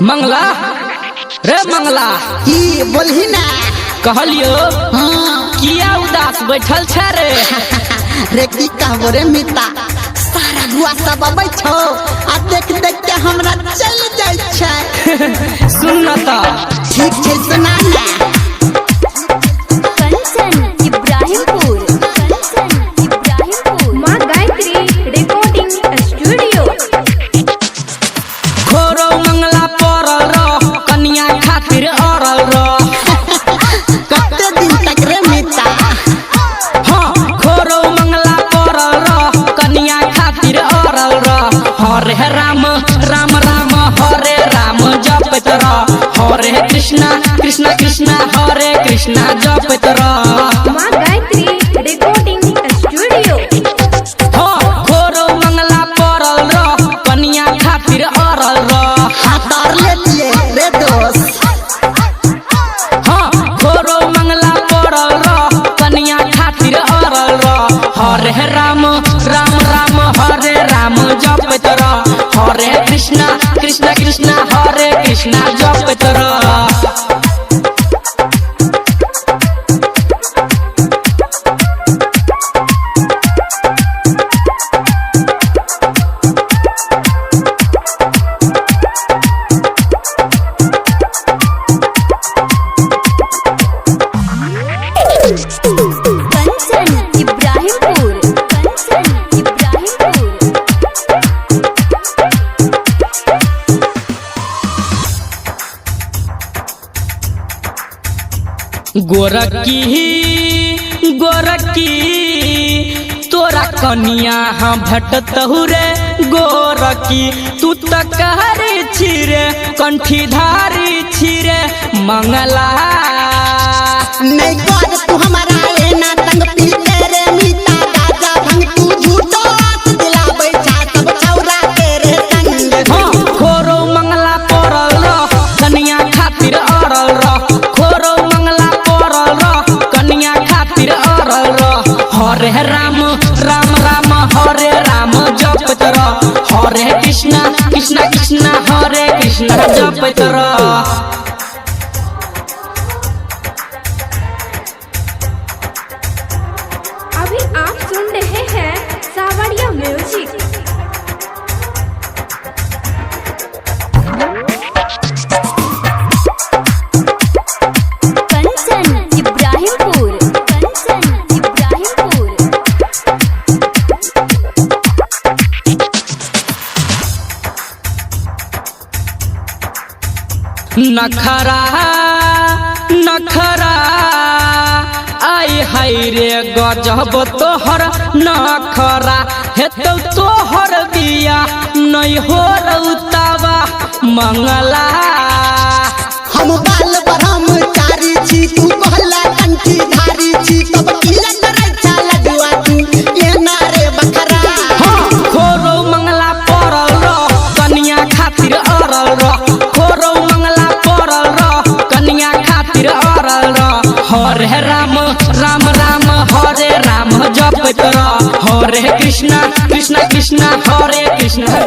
मंगला रे मंगला की बोलही ना कहलियो हाँ। किया उदास बैठल छ रे रे की कहबो रे मिता सारा गुआ सब बैठो आ देख देख के हमरा चल जाय छै सुन न त ठीक छै सुना ना कंचन इब्राहिमपुर माँ गायत्री रिकॉर्डिंग स्टूडियो। खोरो मंगला परल रह कन्या खातिर अरल रह कते दिन तक रे मिता हाँ खोरो मंगला परल रह कन्या खातिर अरल रह हरे राम राम राम हरे राम जपत रह हरे कृष्णा कृष्णा कृष्णा हरे कृष्णा जपत रह माँ गायत्री रिकॉर्डिंग स्टूडियो। हाँ खोरो मंगला परल रह कन्या खातिर अरल रह हाथर ले लिए रे दोस्त हाँ खोरो मंगला परल रह कन्या खातिर अरल रह हरे राम राम राम हरे राम जपत रह हरे कृष्णा कृष्णा कृष्णा हरे कृष्णा जपत रह कंचन इब्राहिमपुर गोरकी गोरकी तोरा कनिया हाँ भटतहु रे गोरकी तू त कहरे छिरे कंठी धारी छिरे मंगला नहीं कर तू हमारा ए ना तंग पी तेरे मिता गाजा भंग तू झूठो आस दिलाबै छा सब छौरा तेरे संग हाँ खोरो मंगला परल रह कन्या खातिर अरल रह खोरो मंगला परल रह कन्या खातिर अरल रह हरे राम राम राम हरे राम जपत रह हरे कृष्णा कृष्णा कृष्णा हरे कृष्णा जपत रह अभी आप सुन रहे हैं सावरिया म्यूजिक। कंचन इब्राहिमपुर नखरा नखरा आई हाय रे गजब तोहर नखरा हेतौ तोहर बिया नहीं हो रउतावा मंगला हम बाल ब्रह्मचारी छी तू कहला कंठी धारी छी कब किया करे छा लडुआ तू ये ना रे बकरा हाँ खोरो मंगला परल रह कन्या खातिर अरल रह खोरो मंगला परल रह कन्या खातिर अरल रह हरे राम राम राम हरे राम जपत रह हरे कृष्णा कृष्णा कृष्णा हरे कृष्णा